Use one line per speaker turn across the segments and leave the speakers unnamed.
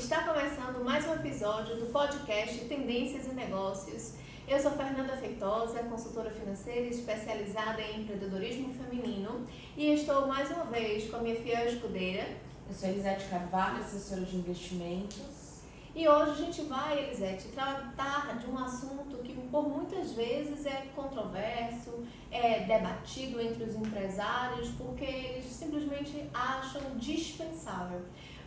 Está começando mais um episódio do podcast Tendências e Negócios. Eu sou Fernanda Feitosa, consultora financeira especializada em empreendedorismo feminino e estou mais uma vez com a minha fiel escudeira.
Eu sou Elisete Carvalho, assessora de investimentos.
E hoje a gente vai, Elisete, tratar de um assunto que por muitas vezes é controverso, é debatido entre os empresários, porque eles simplesmente acham dispensável,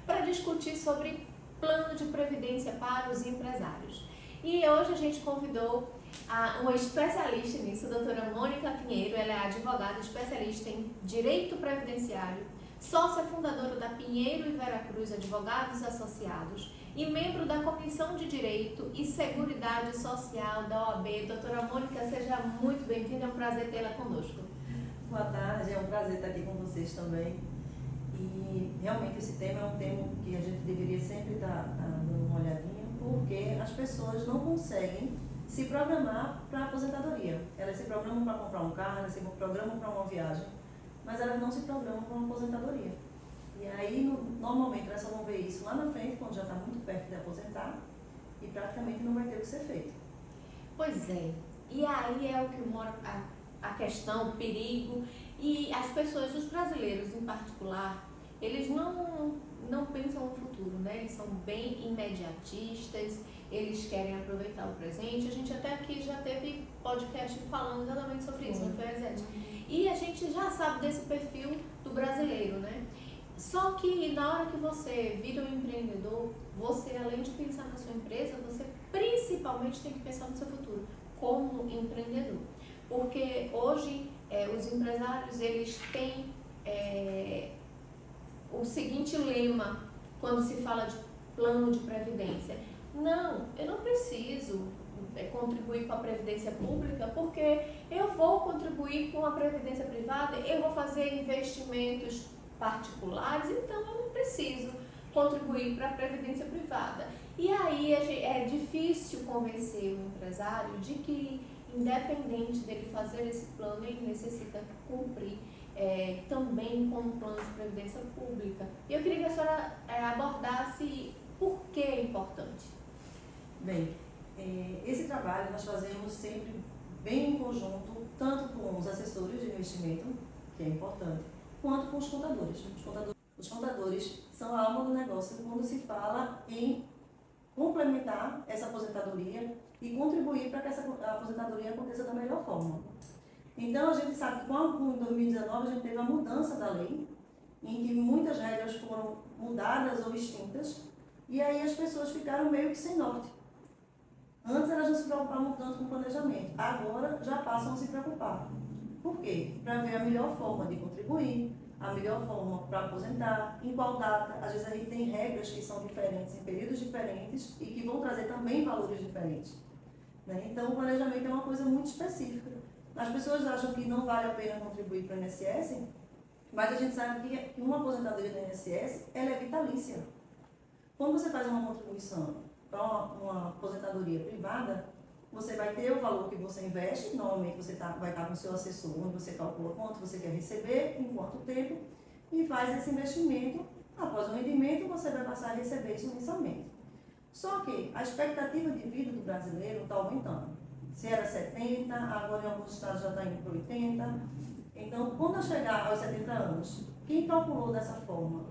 para discutir sobre plano de previdência para os empresários. E hoje a gente convidou uma especialista nisso, a doutora Mônica Pinheiro. Ela é advogada especialista em direito previdenciário, sócia fundadora da Pinheiro e Veracruz Advogados Associados e membro da Comissão de Direito e Seguridade Social da OAB. Doutora Mônica, seja muito bem-vinda, é um prazer tê-la conosco.
Boa tarde, é um prazer estar aqui com vocês também. E realmente esse tema é um tema que a gente deveria sempre estar dando uma olhadinha, porque as pessoas não conseguem se programar para a aposentadoria. Elas se programam para comprar um carro, elas se programam para uma viagem, mas elas não se programam para uma aposentadoria. E aí, normalmente, elas só vão ver isso lá na frente, quando já está muito perto de aposentar, e praticamente não vai ter o que ser feito.
Pois é, e aí é o que mora a questão, o perigo, e as pessoas, os brasileiros em particular, eles não pensam no futuro, né? Eles são bem imediatistas, eles querem aproveitar o presente. A gente até aqui já teve podcast falando exatamente sobre isso, não foi, Elisete? E a gente já sabe desse perfil do brasileiro, né? Só que na hora que você vira um empreendedor, você, além de pensar na sua empresa, você principalmente tem que pensar no seu futuro como empreendedor. Porque hoje os empresários, eles têm o seguinte lema quando se fala de plano de previdência: não, eu não preciso contribuir com a previdência pública, porque eu vou contribuir com a previdência privada, eu vou fazer investimentos particulares, então eu não preciso contribuir para a previdência privada. E aí é difícil convencer o empresário de que, independente dele fazer esse plano, ele necessita cumprir também com o plano de previdência pública. E eu queria que a senhora abordasse por que é importante.
Bem, esse trabalho nós fazemos sempre bem em conjunto, tanto com os assessores de investimento, que é importante, quanto com os contadores. Os contadores são a alma do negócio quando se fala em complementar essa aposentadoria e contribuir para que essa aposentadoria aconteça da melhor forma. Então, a gente sabe que em 2019 a gente teve a mudança da lei, em que muitas regras foram mudadas ou extintas, e aí as pessoas ficaram meio que sem norte. Antes elas não se preocupavam tanto com o planejamento, agora já passam a se preocupar. Por quê? Para ver a melhor forma de contribuir, a melhor forma para aposentar, em qual data. Às vezes a gente tem regras que são diferentes, em períodos diferentes, e que vão trazer também valores diferentes. Né? Então, o planejamento é uma coisa muito específica. As pessoas acham que não vale a pena contribuir para o INSS, mas a gente sabe que uma aposentadoria do INSS ela é vitalícia. Quando você faz uma contribuição para uma aposentadoria privada, você vai ter o valor que você investe, normalmente você vai estar com o seu assessor, onde você calcula quanto você quer receber, em quanto tempo, e faz esse investimento. Após o rendimento, você vai passar a receber isso mensalmente. Só que a expectativa de vida do brasileiro está aumentando. Se era 70, agora em alguns estados já está indo para 80. Então, quando eu chegar aos 70 anos, quem calculou dessa forma,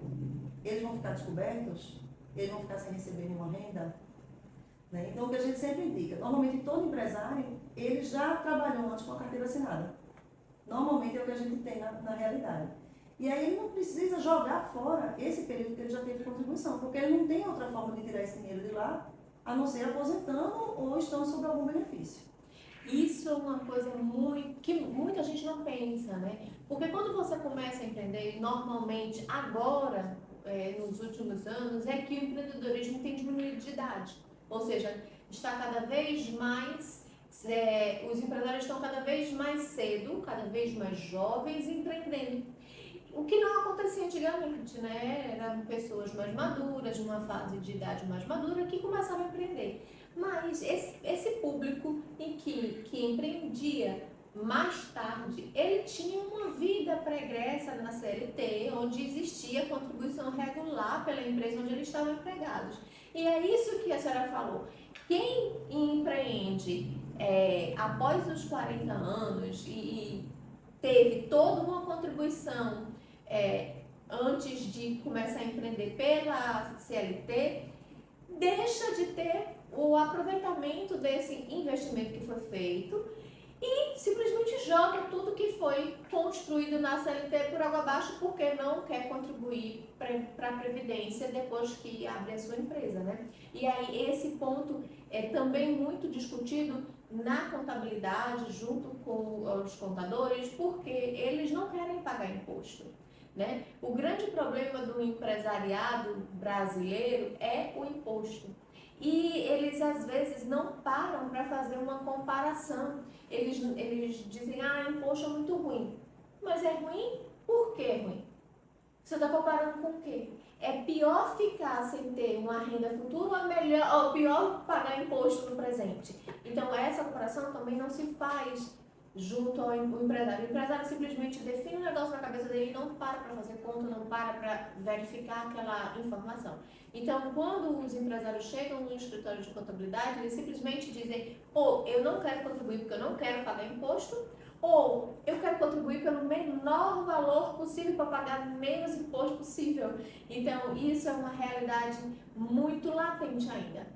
eles vão ficar descobertos? Eles vão ficar sem receber nenhuma renda? Né? Então, o que a gente sempre indica, normalmente todo empresário, ele já trabalhou antes com a carteira assinada. Normalmente é o que a gente tem na realidade. E aí ele não precisa jogar fora esse período que ele já teve de contribuição, porque ele não tem outra forma de tirar esse dinheiro de lá, a não ser aposentando ou estando sob algum benefício.
Isso é uma coisa que muita gente não pensa, né? Porque quando você começa a empreender, normalmente agora, nos últimos anos, é que o empreendedorismo tem diminuído de idade. Ou seja, está cada vez mais, os empresários estão cada vez mais cedo, cada vez mais jovens empreendendo. O que não acontecia antigamente, né? Eram pessoas mais maduras, numa fase de idade mais madura, que começaram a empreender. Mas esse público que empreendia mais tarde, ele tinha uma vida pregressa na CLT, onde existia contribuição regular pela empresa onde ele estava empregado. E é isso que a senhora falou. Quem empreende após os 40 anos e teve toda uma contribuição antes de começar a empreender pela CLT, deixa de ter o aproveitamento desse investimento que foi feito e simplesmente joga tudo que foi construído na CLT por água abaixo porque não quer contribuir para a Previdência depois que abre a sua empresa, né? E aí esse ponto é também muito discutido na contabilidade junto com os contadores, porque eles não querem pagar imposto, né? O grande problema do empresariado brasileiro é o imposto. E eles às vezes não param para fazer uma comparação. Eles dizem, imposto é muito ruim. Mas é ruim? Por que é ruim? Você está comparando com o quê? É pior ficar sem ter uma renda futura ou pior pagar imposto no presente? Então essa comparação também não se faz junto ao empresário. O empresário simplesmente define um negócio na cabeça dele e não para fazer conta, não para verificar aquela informação. Então, quando os empresários chegam no escritório de contabilidade, eles simplesmente dizem, ou eu não quero contribuir porque eu não quero pagar imposto, ou eu quero contribuir pelo menor valor possível para pagar menos imposto possível. Então, isso é uma realidade muito latente ainda.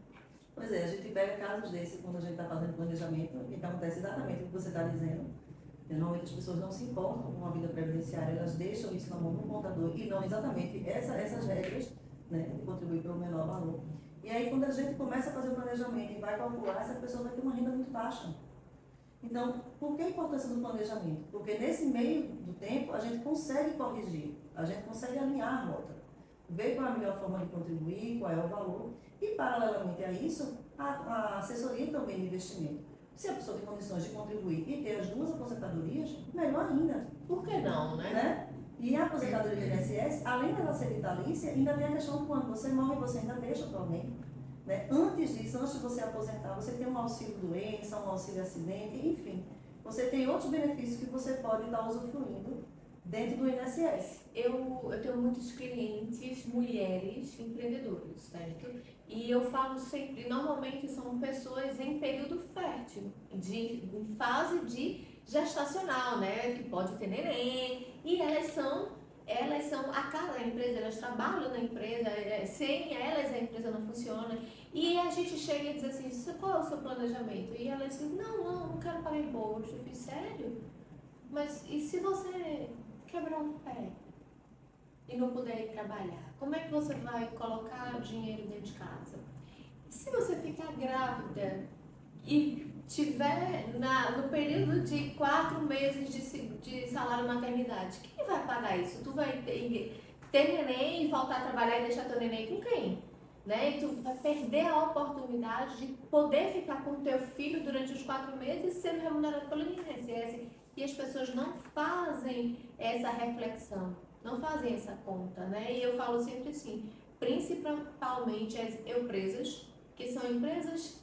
Pois é, a gente pega casos desses quando a gente está fazendo planejamento e acontece exatamente o que você está dizendo. Normalmente as pessoas não se importam com a vida previdenciária, elas deixam isso na mão do contador e não exatamente essas regras, né, de contribuir pelo menor valor. E aí quando a gente começa a fazer o planejamento e vai calcular, essa pessoa vai ter uma renda muito baixa. Então, por que a importância do planejamento? Porque nesse meio do tempo a gente consegue corrigir, a gente consegue alinhar a rota, ver qual é a melhor forma de contribuir, qual é o valor. E, paralelamente a isso, a assessoria também de investimento. Se a pessoa tem condições de contribuir e ter as duas aposentadorias, melhor ainda.
Por que não, né?
E a aposentadoria do INSS, além dela ser vitalícia, ainda tem a questão de quando você morre, você ainda deixa para alguém. Né? Antes disso, antes de você aposentar, você tem um auxílio doença, um auxílio acidente, enfim. Você tem outros benefícios que você pode estar usufruindo dentro do INSS.
Eu tenho muitos clientes, mulheres empreendedoras, certo? E eu falo sempre, normalmente são pessoas em período fértil, em fase de gestacional, né? Que pode ter neném, e elas são a cara da empresa, elas trabalham na empresa, sem elas a empresa não funciona. E a gente chega e diz assim, qual é o seu planejamento? E elas dizem, não quero pagar imposto. Eu fiz, sério? Mas e se você quebrar um pé e não puder ir trabalhar, como é que você vai colocar dinheiro dentro de casa? E se você ficar grávida e tiver no período de 4 meses de salário maternidade, quem vai pagar isso? Tu vai ter neném e faltar a trabalhar e deixar teu neném com quem? Né? E tu vai perder a oportunidade de poder ficar com teu filho durante os 4 meses sendo remunerado pelo INSS. E as pessoas não fazem essa reflexão, não fazem essa conta, né? E eu falo sempre assim, principalmente as empresas, que são empresas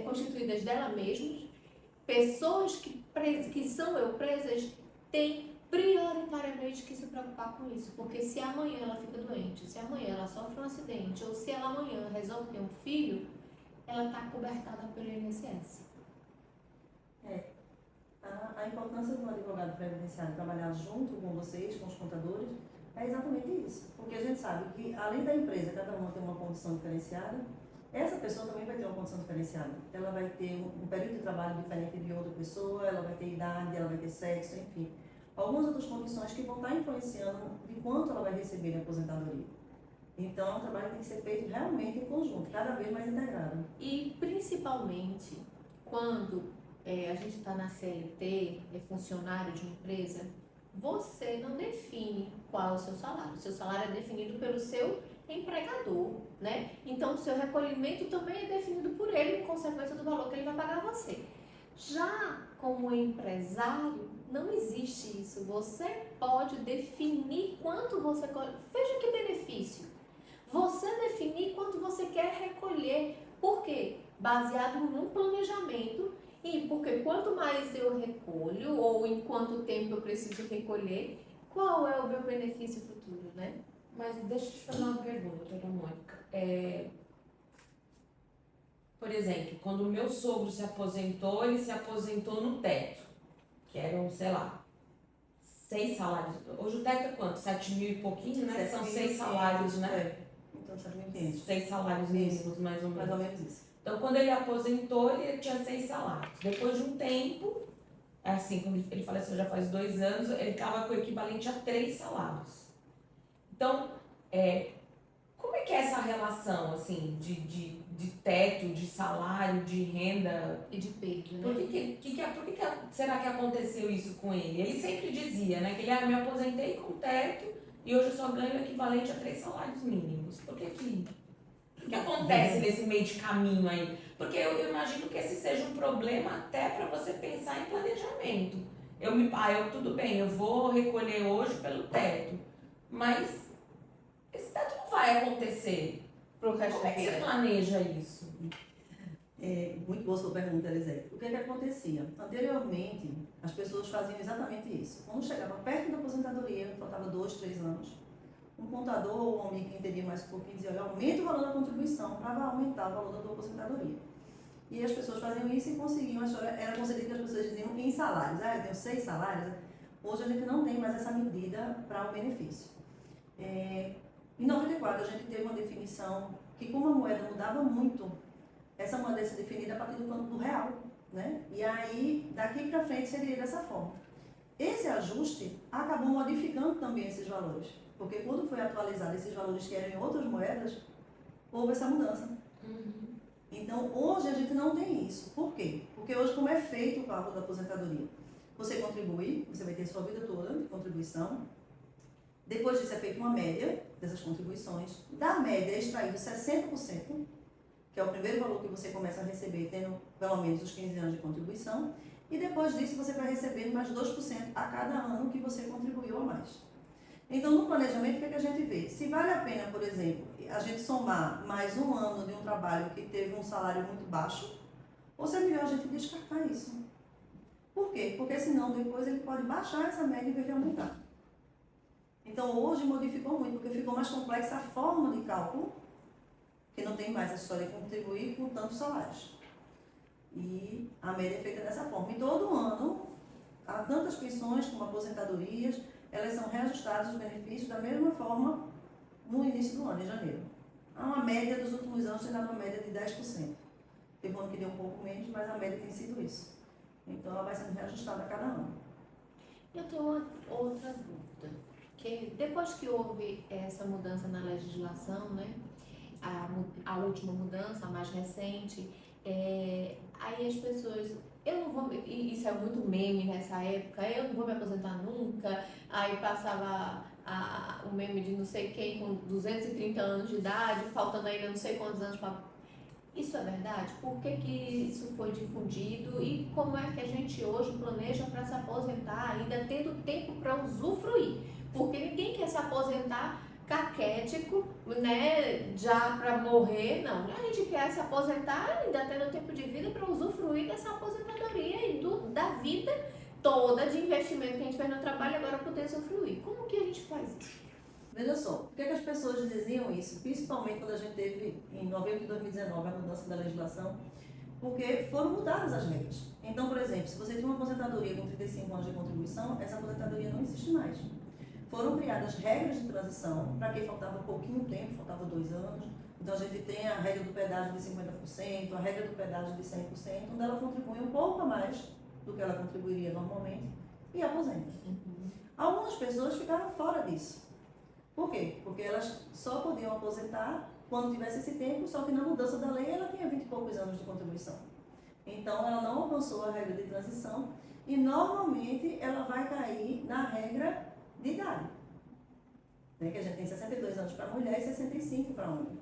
constituídas dela mesmas, pessoas que são empresas têm prioritariamente que se preocupar com isso, porque se amanhã ela fica doente, se amanhã ela sofre um acidente, ou se ela amanhã resolve ter um filho, ela está cobertada pelo INSS.
A importância do advogado previdenciário trabalhar junto com vocês, com os contadores, é exatamente isso. Porque a gente sabe que, além da empresa, cada uma tem uma condição diferenciada, essa pessoa também vai ter uma condição diferenciada. Ela vai ter um período de trabalho diferente de outra pessoa, ela vai ter idade, ela vai ter sexo, enfim. Algumas outras condições que vão estar influenciando de quanto ela vai receber de aposentadoria. Então, é um trabalho que tem que ser feito realmente em conjunto, cada vez mais integrado.
E, principalmente, quando a gente está na CLT, é funcionário de uma empresa, você não define qual é o seu salário. O seu salário é definido pelo seu empregador, né? Então, o seu recolhimento também é definido por ele, em consequência do valor que ele vai pagar a você. Já como empresário, não existe isso. Você pode definir quanto você... Veja que benefício. Você definir quanto você quer recolher. Por quê? Baseado num planejamento E porque quanto mais eu recolho, ou em quanto tempo eu preciso recolher, qual é o meu benefício futuro, né?
Mas deixa eu te fazer uma pergunta, dona Mônica. Por exemplo, quando o meu sogro se aposentou, ele se aposentou no teto, que eram, sei lá, 6 salários. Hoje o teto é quanto? 7 mil e pouquinho, né? São 6 salários, né?
É. Então, 7.500.
6 salários mínimos, mais ou
Mais
menos.
ou menos isso.
Então, quando ele aposentou, ele tinha 6 salários. Depois de um tempo, assim, quando ele faleceu já faz 2 anos, ele estava com o equivalente a 3 salários. Então, como é que é essa relação, assim, de teto, de salário, de renda?
E de perda, né?
Por que será que aconteceu isso com ele? Ele sempre dizia, né, que ele, me aposentei com teto e hoje eu só ganho o equivalente a 3 salários mínimos. O que acontece nesse meio de caminho aí? Porque eu imagino que esse seja um problema até para você pensar em planejamento. Tudo bem, eu vou recolher hoje pelo teto, mas esse teto não vai acontecer.
Pro resto
Como é que você planeja isso?
Muito boa sua pergunta, Elisete. O que acontecia? Anteriormente, as pessoas faziam exatamente isso. Quando chegava perto da aposentadoria, faltava 2, 3 anos, um contador ou um amigo que entendia mais um pouquinho dizia, olha, aumenta o valor da contribuição para aumentar o valor da tua aposentadoria. E as pessoas faziam isso e conseguiam, a história era concedida que as pessoas diziam em salários. Eu tenho 6 salários. Hoje a gente não tem mais essa medida para o benefício. Em 94 a gente teve uma definição que, como a moeda mudava muito, essa moeda ia ser definida a partir do real, né? E aí, daqui para frente seria dessa forma. Esse ajuste acabou modificando também esses valores, porque quando foi atualizado esses valores que eram em outras moedas, houve essa mudança. Então, hoje a gente não tem isso. Por quê? Porque hoje, como é feito o cálculo da aposentadoria? Você contribui, você vai ter sua vida toda de contribuição. Depois disso é feita uma média dessas contribuições. Da média é extraído 60%, que é o primeiro valor que você começa a receber, tendo pelo menos os 15 anos de contribuição. E depois disso você vai receber mais 2% a cada ano que você contribuiu a mais. Então, no planejamento, o que a gente vê? Se vale a pena, por exemplo, a gente somar mais um ano de um trabalho que teve um salário muito baixo, ou se é melhor a gente descartar isso. Por quê? Porque senão depois ele pode baixar essa média em vez de aumentar. Então, hoje modificou muito, porque ficou mais complexa a forma de cálculo, que não tem mais a história de contribuir com tantos salários. E a média é feita dessa forma. E todo ano, há tantas pensões como aposentadorias, elas são reajustadas os benefícios da mesma forma no início do ano, em janeiro. Há uma média dos últimos anos, tem dado uma média de 10%. Teve um ano que deu um pouco menos, mas a média tem sido isso. Então, ela vai sendo reajustada a cada ano.
Eu tenho uma outra dúvida. Que depois que houve essa mudança na legislação, né, a última mudança, a mais recente, aí as pessoas, eu não vou, e isso é muito meme nessa época, eu não vou me aposentar nunca, aí passava o meme de não sei quem com 230 anos de idade, faltando ainda não sei quantos anos para... Isso é verdade? Por que isso foi difundido e como é que a gente hoje planeja para se aposentar, ainda tendo tempo para usufruir? Porque ninguém quer se aposentar caquético, né, já para morrer, não. A gente quer se aposentar ainda tendo tempo de vida para usufruir dessa aposentadoria e da vida toda de investimento que a gente fez no trabalho agora poder usufruir. Como que a gente faz isso?
Veja só, por que as pessoas diziam isso? Principalmente quando a gente teve, em novembro de 2019, a mudança da legislação, porque foram mudadas as regras. Então, por exemplo, se você tinha uma aposentadoria com 35 anos de contribuição, essa aposentadoria não existe mais. Foram criadas regras de transição para quem faltava pouquinho tempo, faltava 2 anos. Então, a gente tem a regra do pedágio de 50%, a regra do pedágio de 100%, onde ela contribui um pouco a mais do que ela contribuiria normalmente e aposenta. Algumas pessoas ficaram fora disso. Por quê? Porque elas só podiam aposentar quando tivesse esse tempo, só que na mudança da lei ela tinha 20 e poucos anos de contribuição. Então, ela não alcançou a regra de transição e, normalmente, ela vai cair na regra de idade. Né? Que a gente tem 62 anos para mulher e 65 para homem.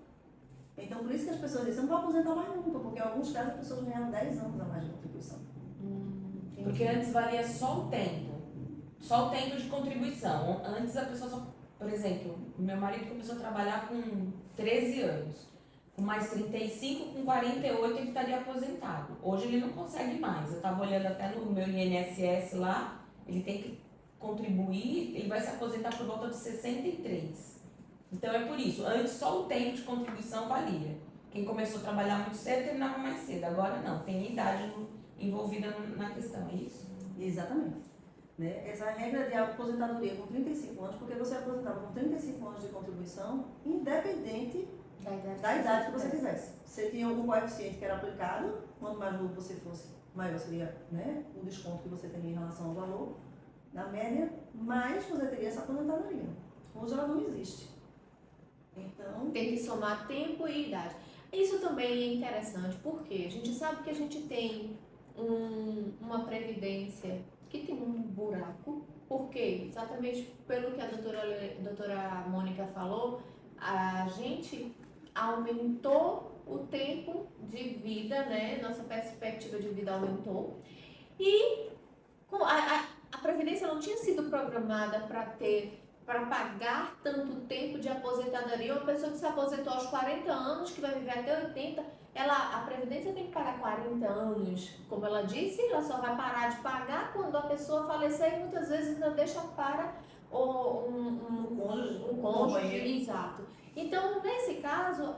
Então, por isso que as pessoas dizem, não vou aposentar mais nunca, porque em alguns casos as pessoas ganham 10 anos a mais de contribuição.
Porque antes valia só o tempo de contribuição. Antes a pessoa só, por exemplo, meu marido começou a trabalhar com 13 anos. com mais 35, com 48 ele estaria aposentado. Hoje ele não consegue mais. Eu estava olhando até no meu INSS lá, ele tem que contribuir, ele vai se aposentar por volta de 63. Então é por isso, antes só o tempo de contribuição valia. Quem começou a trabalhar muito cedo terminava mais cedo, agora não, tem idade envolvida na questão, é isso?
Exatamente. Né? Essa regra de aposentadoria com 35 anos, porque você aposentava com 35 anos de contribuição, independente da idade que você tivesse. Você tinha um coeficiente que era aplicado, quanto mais novo você fosse, maior seria, né, o desconto que você teria em relação ao valor, na média, mais você teria essa aposentadoria. Hoje ela não existe. Então,
Tem que somar tempo e idade. Isso também é interessante, porque a gente sabe que a gente tem uma previdência que tem um buraco. Por quê? Exatamente pelo que a doutora Mônica falou, a gente aumentou o tempo de vida, né? Nossa perspectiva de vida aumentou. E a previdência não tinha sido programada para pagar tanto tempo de aposentadoria. Uma pessoa que se aposentou aos 40 anos, que vai viver até 80, a Previdência tem que pagar 40 anos. Como ela disse, ela só vai parar de pagar quando a pessoa falecer e muitas vezes ainda deixa para um cônjuge. Exato. Então, nesse caso,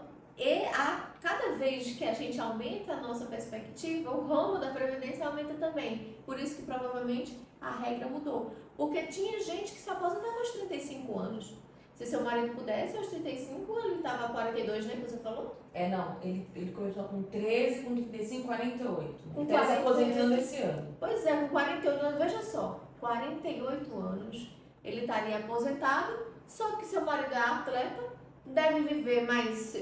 cada vez que a gente aumenta a nossa perspectiva, o ramo da Previdência aumenta também. Por isso que provavelmente a regra mudou. Porque tinha gente que se aposentava aos 35 anos. Se seu marido pudesse, aos 35, ele estava a 42, né, que você falou?
Não, ele começou com 13, com 35, 48.
Com
Então ele se
48.
aposentando esse ano.
Pois é, com 48 anos, veja só, 48 anos, ele estaria aposentado, só que seu marido é atleta, deve viver mais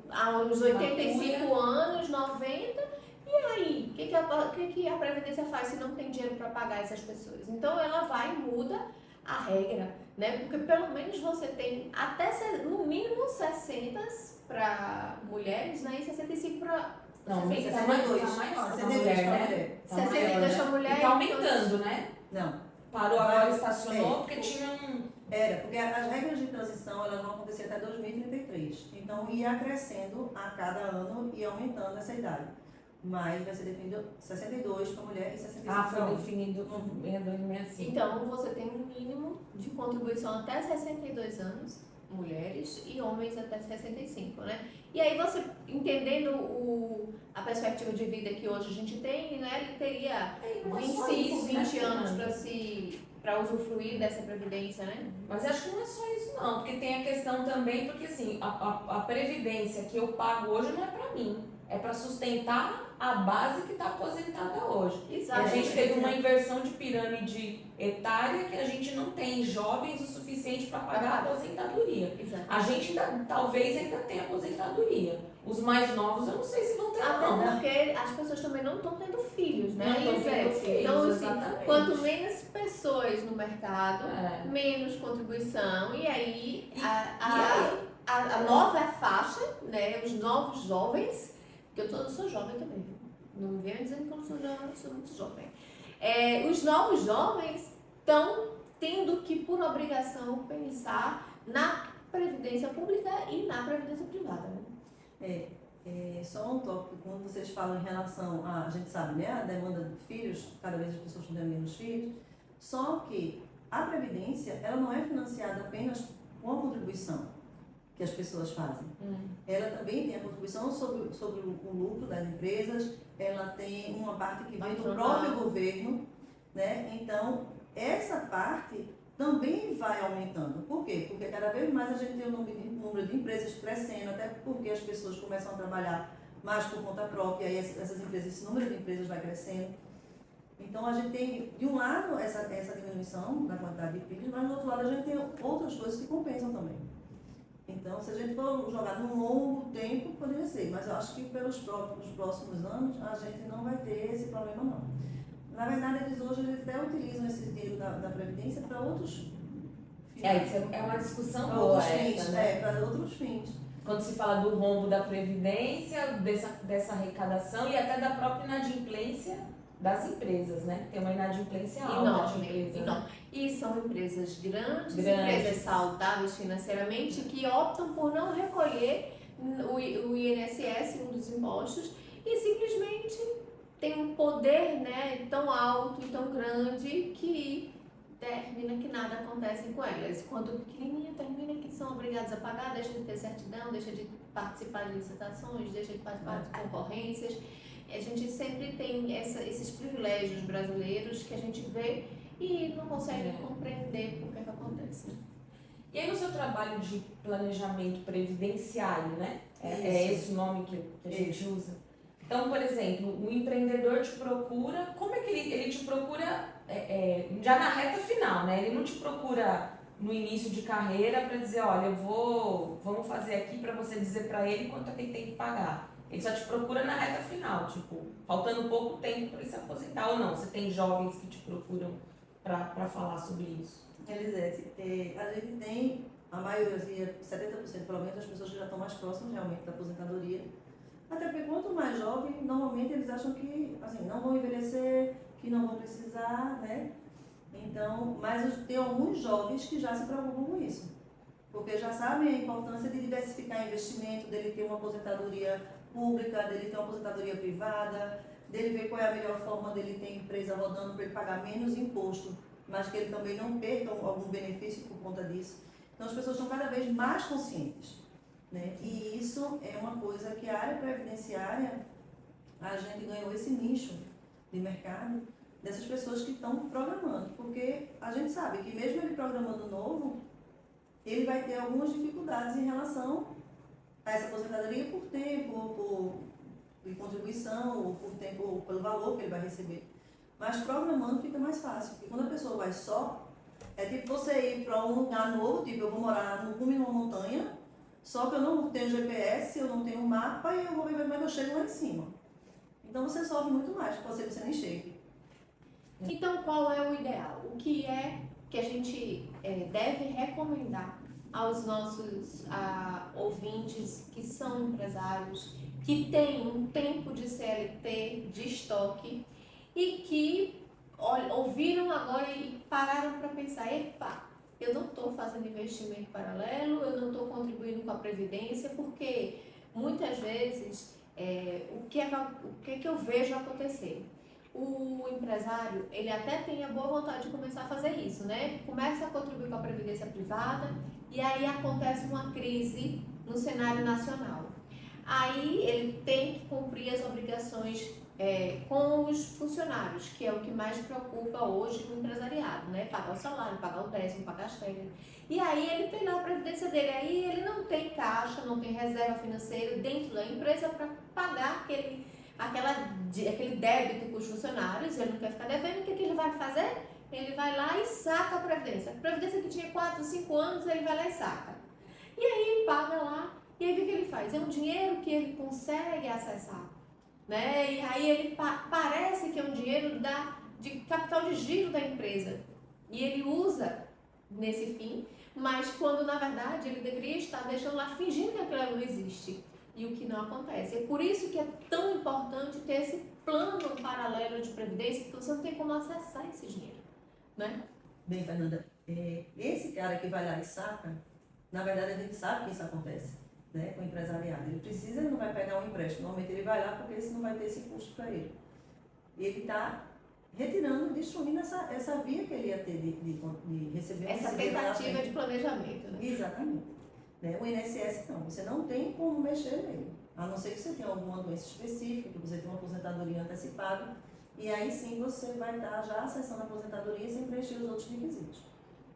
aos 85 anos, 90, e aí, o que a Previdência faz se não tem dinheiro para pagar essas pessoas? Então ela vai e muda a regra, né? Porque pelo menos você tem até no mínimo 60 para mulheres, né? E 65 para...
Não,
62.
tá maior,
62
mulher,
pra
né?
mulher.
Tá
62 para mulher.
E tá aumentando, né?
Não.
Parou agora, estacionou, porque tinha
Porque as regras de transição elas vão acontecer até 2033. Então ia crescendo a cada ano e aumentando essa idade. Mas vai ser definido 62 para mulher e 65 para
foi
homem.
definido 62 e 65.
Então, você tem um mínimo de contribuição até 62 anos, mulheres, e homens até 65, né? E aí você, entendendo a perspectiva de vida que hoje a gente tem, né? Ele teria 25, 20 anos para usufruir dessa previdência, né?
Mas acho que não é só isso não, porque tem a questão também, porque assim, a previdência que eu pago hoje não é para mim, é para sustentar a base que está aposentada hoje.
Exato.
A gente teve uma inversão de pirâmide etária que a gente não tem jovens o suficiente para pagar a aposentadoria.
Exato.
A gente talvez ainda tenha aposentadoria. Os mais novos eu não sei se vão ter não.
Até porque as pessoas também não estão tendo filhos, né?
Não estão tendo filhos,
então, assim,
exatamente.
quanto menos pessoas no mercado, menos contribuição. E aí a nova faixa, né? Os novos jovens, que eu sou jovem também, viu? Não me venham dizendo que eu não sou muito jovem. Os novos jovens estão tendo que, por obrigação, pensar na previdência pública e na previdência privada, né?
Só um tópico, quando vocês falam em relação a gente sabe, né, a demanda de filhos, cada vez as pessoas estão tendo menos filhos, só que a previdência, ela não é financiada apenas com a contribuição que as pessoas fazem. Ela também tem a contribuição sobre o lucro das empresas, ela tem uma parte que vem do próprio governo, né? Então, essa parte também vai aumentando. Por quê? Porque cada vez mais a gente tem o número de empresas crescendo, até porque as pessoas começam a trabalhar mais por conta própria, e essas empresas, esse número de empresas vai crescendo. Então, a gente tem, de um lado, essa diminuição da quantidade de filhos, mas do outro lado, a gente tem outras coisas que compensam também. Então, se a gente for jogar num longo tempo, poderia ser, mas eu acho que pelos próximos anos, a gente não vai ter esse problema, não. Na verdade, eles hoje até utilizam esse dinheiro da Previdência para outros fins.
Isso é uma discussão
para
boa
outros
essa,
fins,
né?
para outros fins.
Quando se fala do rombo da Previdência, dessa arrecadação e até da própria inadimplência das empresas, né? Tem uma inadimplência alta de empresas.
Né? E são empresas grandes, empresas saudáveis financeiramente, que optam por não recolher o INSS impostos e simplesmente tem um poder, né, tão alto e tão grande que termina que nada acontece com elas. Quando pequenininha, termina que são obrigadas a pagar, deixa de ter certidão, deixa de participar de licitações, deixa de participar de concorrências. A gente sempre tem esses privilégios brasileiros que a gente vê e não consegue compreender por que acontece.
E aí no seu trabalho de planejamento previdenciário, né? É esse o nome que a gente usa? Então, por exemplo, o empreendedor te procura, como é que ele te procura já na reta final, né? Ele não te procura no início de carreira para dizer, olha, vamos fazer aqui para você dizer para ele quanto é que ele tem que pagar. Ele só te procura na reta final, tipo, faltando pouco tempo para ele se aposentar ou não. Você tem jovens que te procuram para falar sobre isso?
Elisete, a gente tem a maioria, 70% pelo menos, das pessoas que já estão mais próximas realmente da aposentadoria. Até porque quanto mais jovem, normalmente eles acham que assim, não vão envelhecer, que não vão precisar, né? Então, mas tem alguns jovens que já se preocupam com isso. Porque já sabem a importância de diversificar investimento, dele ter uma aposentadoria pública, dele ter uma aposentadoria privada, dele ver qual é a melhor forma dele ter empresa rodando para ele pagar menos imposto, mas que ele também não perca algum benefício por conta disso. Então as pessoas estão cada vez mais conscientes, né? E isso é uma coisa que a área previdenciária, a gente ganhou esse nicho de mercado dessas pessoas que estão programando, porque a gente sabe que mesmo ele programando novo, ele vai ter algumas dificuldades em relação a essa aposentadoria por tempo, de contribuição, ou por tempo, pelo valor que ele vai receber. Mas programando fica mais fácil, porque quando a pessoa vai só, é tipo você ir para um lugar novo, tipo eu vou morar no cume de uma montanha, só que eu não tenho GPS, eu não tenho mapa e eu vou ver como é que eu chego lá em cima. Então você sofre muito mais, pode ser que você nem chegue.
Então, qual é o ideal? O que é que a gente deve recomendar aos nossos ouvintes que são empresários, que têm um tempo de CLT, de estoque, e que ouviram agora e pararam para pensar, epa, eu não estou fazendo investimento paralelo, eu não estou contribuindo com a Previdência, porque muitas vezes o que é que eu vejo acontecer? O empresário, ele até tem a boa vontade de começar a fazer isso, né? Começa a contribuir com a Previdência Privada e aí acontece uma crise no cenário nacional. Aí ele tem que cumprir as obrigações com os funcionários, que é o que mais preocupa hoje no empresariado, né? Pagar o salário, pagar o décimo, pagar as férias. E aí ele tem lá a previdência dele, aí ele não tem caixa, não tem reserva financeira dentro da empresa para pagar aquele débito com os funcionários, ele não quer ficar devendo, o que ele vai fazer? Ele vai lá e saca a previdência. A previdência que tinha 4, 5 anos, ele vai lá e saca. E aí paga lá, e aí o que ele faz? É um dinheiro que ele consegue acessar, né? E aí ele parece que é um dinheiro de capital de giro da empresa. E ele usa nesse fim, mas quando na verdade ele deveria estar deixando lá fingindo que aquilo não existe. E o que não acontece. É por isso que é tão importante ter esse plano paralelo de previdência, porque você não tem como acessar esse dinheiro, né?
Bem, Fernanda, esse cara que vai lá e saca, na verdade a gente sabe que isso acontece, né, com o empresariado. Ele não vai pegar um empréstimo, normalmente ele vai lá porque esse não vai ter esse custo para ele. Ele está retirando, destruindo essa via que ele ia ter de receber
essa tentativa de planejamento, né?
Exatamente. Né? O INSS não, você não tem como mexer nele, a não ser que você tenha alguma doença específica, que você tenha uma aposentadoria antecipada, e aí sim você vai estar já acessando a aposentadoria sem preencher os outros requisitos.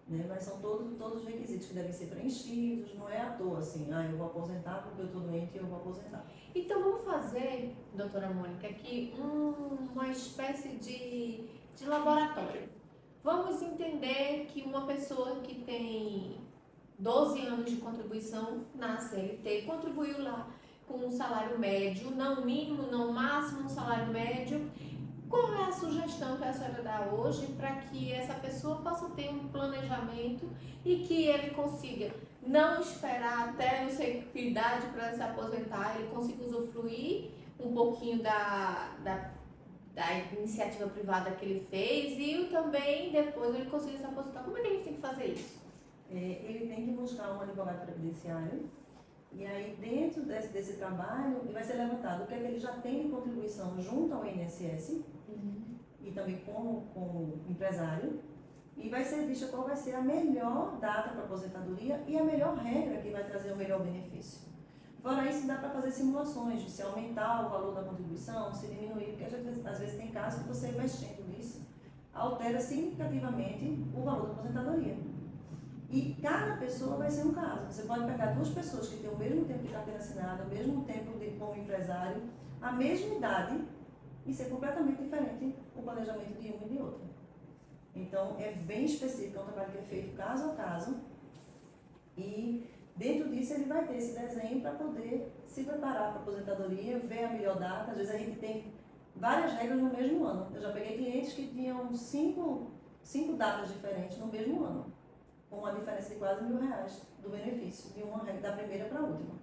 Né? Mas são todos os requisitos que devem ser preenchidos, não é à toa assim, eu vou aposentar porque eu estou doente e eu vou aposentar.
Então vamos fazer, doutora Mônica, aqui uma espécie de laboratório. Vamos entender que uma pessoa que tem 12 anos de contribuição na CLT, contribuiu lá com um salário médio, não mínimo, não máximo, um salário médio. Qual é a sugestão que a senhora dá hoje para que essa pessoa possa ter um planejamento e que ele consiga não esperar até não sei que idade para se aposentar, ele consiga usufruir um pouquinho da iniciativa privada que ele fez e também depois ele consiga se aposentar? Como é que a gente tem que fazer isso?
Ele tem que buscar um advogado previdenciário E aí, dentro desse trabalho, vai ser levantado o que é que ele já tem de contribuição junto ao INSS e também como empresário, e vai ser vista qual vai ser a melhor data para aposentadoria e a melhor regra que vai trazer o melhor benefício. Fora isso, dá para fazer simulações de se aumentar o valor da contribuição, se diminuir, porque às vezes tem casos que você mexendo nisso, altera significativamente o valor da aposentadoria. E cada pessoa vai ser um caso. Você pode pegar duas pessoas que têm o mesmo tempo de carteira assinada, o mesmo tempo como empresário, a mesma idade, e ser completamente diferente o planejamento de uma e de outra. Então, é bem específico, é um trabalho que é feito caso a caso, e dentro disso ele vai ter esse desenho para poder se preparar para a aposentadoria, ver a melhor data. Às vezes a gente tem várias regras no mesmo ano. Eu já peguei clientes que tinham cinco datas diferentes no mesmo ano, com uma diferença de quase R$1.000 do benefício, de uma regra da primeira para a última.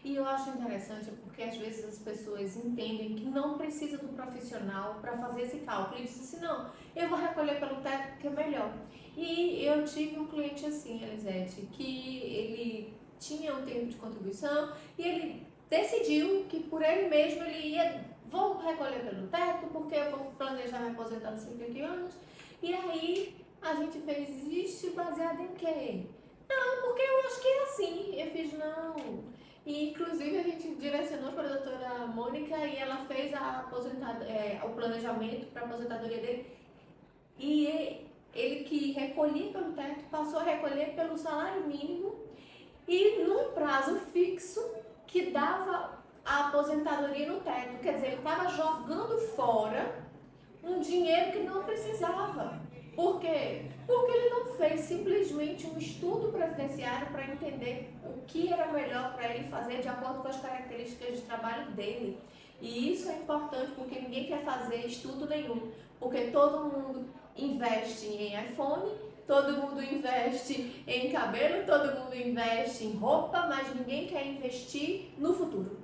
E eu acho interessante porque às vezes as pessoas entendem que não precisa do profissional para fazer esse cálculo. E dizem assim, não, eu vou recolher pelo teto que é melhor. E eu tive um cliente assim, Elisete, que ele tinha um tempo de contribuição e ele decidiu que por ele mesmo ele ia, vou recolher pelo teto porque eu vou planejar me aposentar nos 50 anos. E aí a gente fez isso baseado em quê? Não, porque eu acho que é assim. Eu fiz, não. E, inclusive, a gente direcionou para a doutora Mônica e ela fez o planejamento para a aposentadoria dele. E ele que recolhia pelo teto, passou a recolher pelo salário mínimo e num prazo fixo que dava a aposentadoria no teto. Quer dizer, ele estava jogando fora um dinheiro que não precisava. Por quê? Porque ele não fez simplesmente um estudo previdenciário para entender o que era melhor para ele fazer de acordo com as características de trabalho dele. E isso é importante porque ninguém quer fazer estudo nenhum, porque todo mundo investe em iPhone, todo mundo investe em cabelo, todo mundo investe em roupa, mas ninguém quer investir no futuro.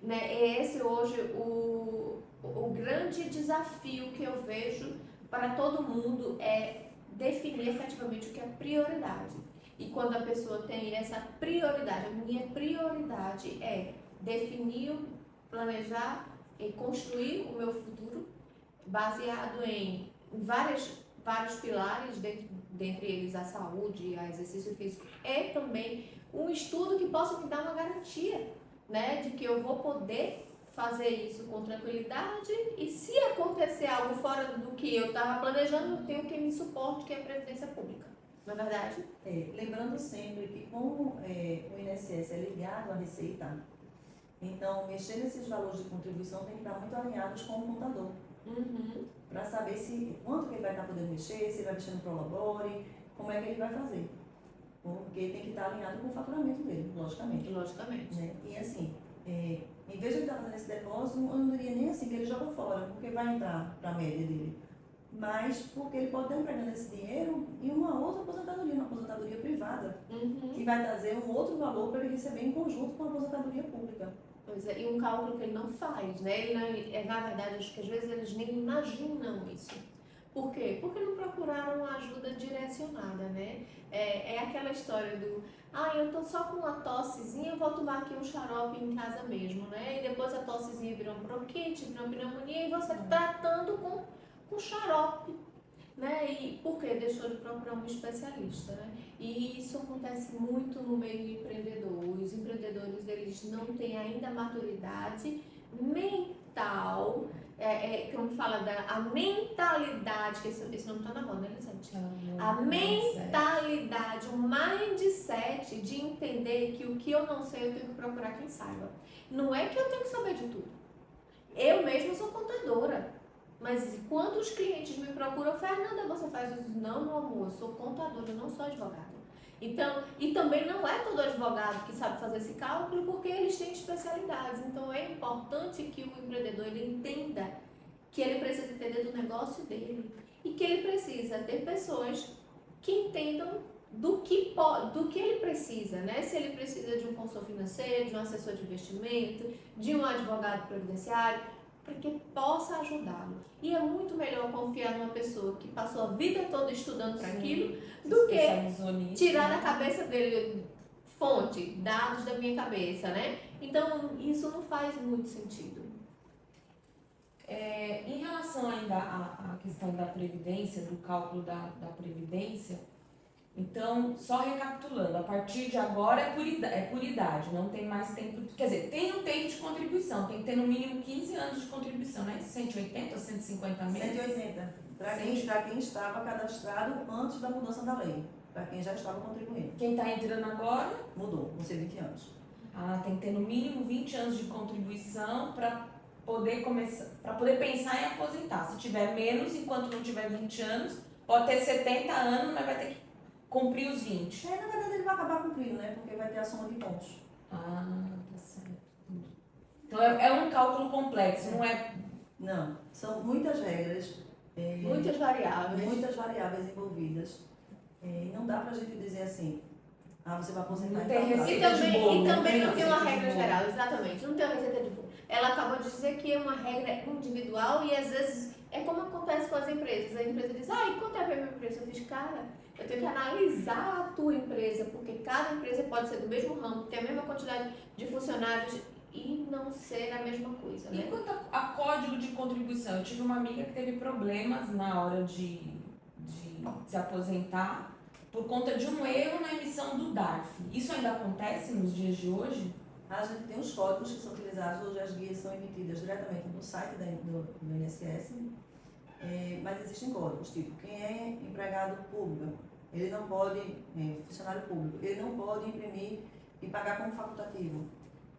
Né? É esse hoje o grande desafio que eu vejo para todo mundo é definir efetivamente o que é prioridade. E quando a pessoa tem essa prioridade, a minha prioridade é definir, planejar e construir o meu futuro baseado em vários pilares, dentre eles a saúde, o exercício físico, e também um estudo que possa me dar uma garantia, né, de que eu vou poder fazer isso com tranquilidade e se acontecer algo fora do que eu estava planejando, eu tenho quem me suporte, que é a Previdência Pública. Não é verdade?
Lembrando sempre que como o INSS é ligado à Receita, então mexer nesses valores de contribuição tem que estar muito alinhados com o contador. Para saber quanto que ele vai estar podendo mexer, se ele vai mexer no Prolabore, como é que ele vai fazer. Porque tem que estar alinhado com o faturamento dele, logicamente. Né? E assim, em vez de ele estar fazendo esse depósito, eu não diria nem assim que ele joga fora, porque vai entrar para a média dele. Mas porque ele pode estar empregando esse dinheiro em uma outra aposentadoria, uma aposentadoria privada, que vai trazer um outro valor para ele receber em conjunto com a aposentadoria pública.
Pois é, e um cálculo que ele não faz, né? Ele não, na verdade, acho que às vezes eles nem imaginam isso. Por quê? Porque não procuraram ajuda direcionada, né? É aquela história do, eu tô só com uma tossezinha, eu vou tomar aqui um xarope em casa mesmo, né? E depois a tossezinha vira um bronquite, vira uma pneumonia e você tratando com xarope, né? E por quê? Deixou de procurar um especialista, né? E isso acontece muito no meio do empreendedor. Os empreendedores, eles não têm ainda maturidade mental, como fala, a mentalidade, que esse nome está na moda, né, Elisete? A mentalidade, o mindset de entender que o que eu não sei, eu tenho que procurar quem saiba. Não é que eu tenho que saber de tudo. Eu mesma sou contadora. Mas quando os clientes me procuram, Fernanda, você faz isso? Não, meu amor, eu sou contadora, eu não sou advogada. Então, e também não é todo advogado que sabe fazer esse cálculo, porque eles têm especialidades. Então, é importante que o empreendedor ele entenda que ele precisa entender do negócio dele e que ele precisa ter pessoas que entendam do que ele precisa, né? Se ele precisa de um consultor financeiro, de um assessor de investimento, de um advogado previdenciário, para que possa ajudá-lo. E é muito melhor confiar numa pessoa que passou a vida toda estudando para aquilo do que tirar da cabeça dele fonte, dados da minha cabeça, né? Então, isso não faz muito sentido.
Em relação ainda à questão da previdência, do cálculo da previdência, então, só recapitulando, a partir de agora é por idade, não tem mais tempo, quer dizer, tem um tempo de contribuição, tem que ter no mínimo 15 anos de contribuição, né? 180 ou 150 meses?
180, para quem estava cadastrado antes da mudança da lei, para quem já estava contribuindo.
Quem está entrando agora?
Mudou, vão ser 20 anos.
Tem que ter no mínimo 20 anos de contribuição para poder começar, para poder pensar em aposentar. Se tiver menos, enquanto não tiver 20 anos, pode ter 70 anos, mas vai ter que cumprir os 20.
Na verdade ele vai acabar cumprindo, né? Porque vai ter a soma de pontos.
Tá certo. Então é um cálculo complexo, não é?
Não, são muitas regras.
Muitas variáveis.
Muitas variáveis envolvidas. Não dá pra gente dizer assim, você vai aposentar
Não tem
tal data.
receita de bolo,
E também não tem uma
receita de
regra
bolo.
geral, exatamente. Não tem uma receita de bolo. Ela acabou de dizer que é uma regra individual e às vezes é como acontece com as empresas. A empresa diz, e quanto é para a minha empresa? Eu fiz, cara, eu tenho que analisar a tua empresa, porque cada empresa pode ser do mesmo ramo, ter a mesma quantidade de funcionários e não ser a mesma coisa,
E
né?
quanto a código de contribuição? Eu tive uma amiga que teve problemas na hora de se aposentar por conta de um erro na emissão do DARF. Isso ainda acontece nos dias de hoje?
A gente tem os códigos que são utilizados, hoje as guias são emitidas diretamente no site do INSS, mas existem códigos, tipo, quem é empregado público, ele não pode, funcionário público, ele não pode imprimir e pagar como facultativo.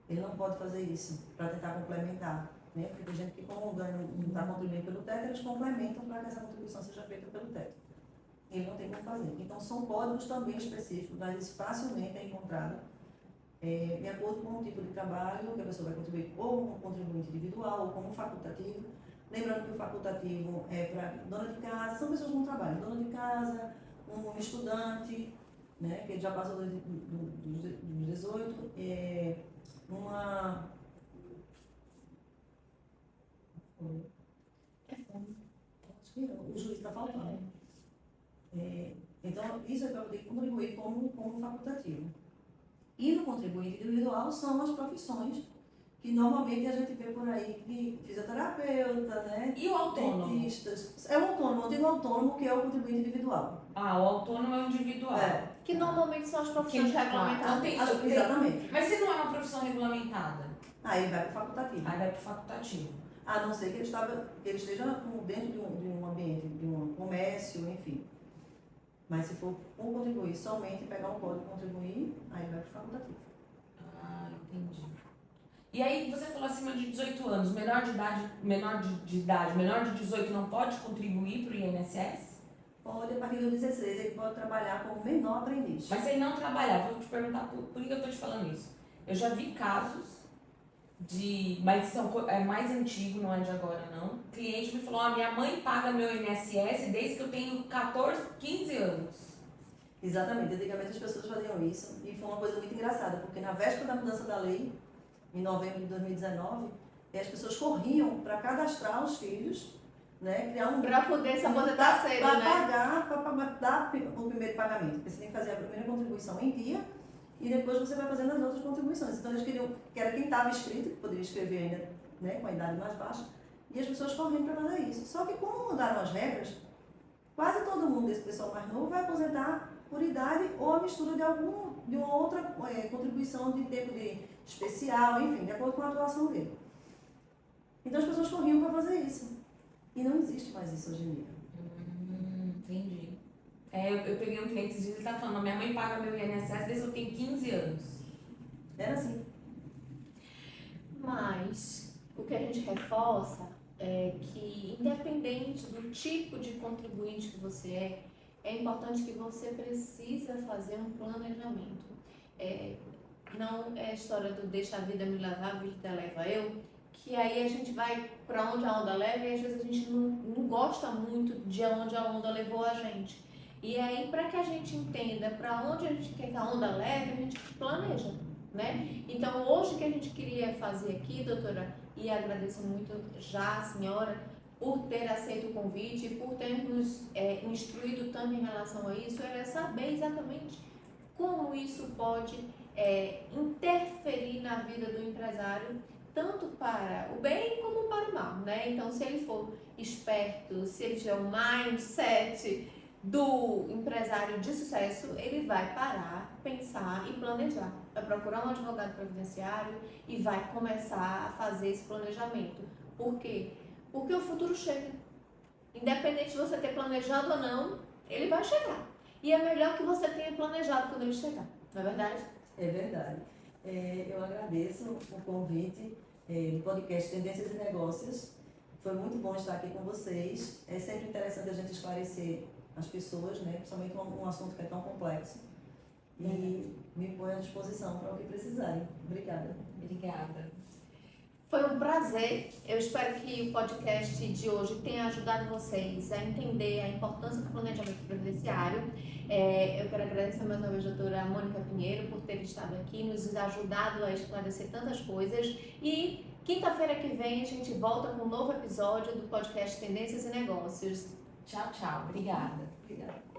Ele não pode fazer isso para tentar complementar, né? Porque tem gente que, como o ganho não está contribuindo pelo teto, eles complementam para que essa contribuição seja feita pelo teto. Ele não tem como fazer. Então, são códigos também específicos, mas isso facilmente é encontrado de acordo com o tipo de trabalho que a pessoa vai contribuir, ou como contribuinte individual, ou como facultativo. Lembrando que o facultativo é para dona de casa, são pessoas que não trabalham, dona de casa, um estudante, né, que já passou dos 18, acho que não, o juiz está faltando. Então, isso é para poder contribuir como facultativo. E no contribuinte individual são as profissões que normalmente a gente vê por aí de fisioterapeuta, né?
E o autônomo?
Dentistas. É o autônomo, tem o autônomo que é o contribuinte individual.
O autônomo é o individual.
Que normalmente são as profissões regulamentadas.
Exatamente.
Mas se não é uma profissão regulamentada?
Aí vai para o facultativo.
Aí vai para o facultativo.
A não ser que ele esteja dentro de um ambiente, de um comércio, enfim. Mas se for um contribuir somente, pegar um código e contribuir, aí vai para o facultativo.
Entendi. E aí você falou acima de 18 anos, menor de idade, menor de 18 não pode contribuir para o INSS?
Pode, a partir dos 16, ele pode trabalhar como menor aprendiz.
Mas se ele não trabalhar, vou te perguntar por que eu estou te falando isso. Eu já vi casos mas é mais antigo, não é de agora não. O cliente me falou, minha mãe paga meu INSS desde que eu tenho 14, 15 anos.
Exatamente, antigamente as pessoas faziam isso e foi uma coisa muito engraçada, porque na véspera da mudança da lei, em novembro de 2019, as pessoas corriam para cadastrar os filhos, né, criar um
para poder se aposentar cedo,
para
né?
pagar, para dar o primeiro pagamento, porque você tem que fazer a primeira contribuição em dia e depois você vai fazendo as outras contribuições. Então eles queriam, que era quem estava inscrito, que poderia escrever ainda, né, com a idade mais baixa, e as pessoas correndo para fazer isso. Só que como mudaram as regras, quase todo mundo desse pessoal mais novo vai aposentar por idade ou a mistura de uma outra contribuição de tempo de especial, enfim, de acordo com a atuação dele. Então as pessoas corriam para fazer isso. E não existe mais isso hoje em dia.
Entendi. Eu peguei um cliente esses dias, ele tá falando, minha mãe paga meu INSS desde que eu tenho 15 anos.
Era assim.
Mas o que a gente reforça é que, independente do tipo de contribuinte que você é importante que você precisa fazer um planejamento. Não é a história do deixa a vida me levar, a vida leva eu, que aí a gente vai para onde a onda leva e às vezes a gente não gosta muito de onde a onda levou a gente. E aí, para que a gente entenda para onde a gente quer que a onda leve, a gente planeja, né? Então, hoje o que a gente queria fazer aqui, doutora, e agradeço muito já a senhora por ter aceito o convite e por ter nos instruído tanto em relação a isso, era saber exatamente como isso pode interferir na vida do empresário, tanto para o bem como para o mal, né? Então, se ele for esperto, se ele tiver um mindset do empresário de sucesso, ele vai parar, pensar e planejar. Vai procurar um advogado previdenciário e vai começar a fazer esse planejamento. Por quê? Porque o futuro chega. Independente de você ter planejado ou não, ele vai chegar. E é melhor que você tenha planejado quando ele chegar. Não é verdade?
É verdade. Eu agradeço o convite do podcast Tendências e Negócios. Foi muito bom estar aqui com vocês. É sempre interessante a gente esclarecer as pessoas, né? Principalmente um assunto que é tão complexo. E me ponho à disposição para o que precisarem. Obrigada.
Obrigada.
Foi um prazer. Eu espero que o podcast de hoje tenha ajudado vocês a entender a importância do planejamento previdenciário. Eu quero agradecer mais uma vez a doutora Mônica Pinheiro por ter estado aqui, nos ajudado a esclarecer tantas coisas. E quinta-feira que vem a gente volta com um novo episódio do podcast Tendências e Negócios.
Tchau, tchau. Obrigada.
Obrigada.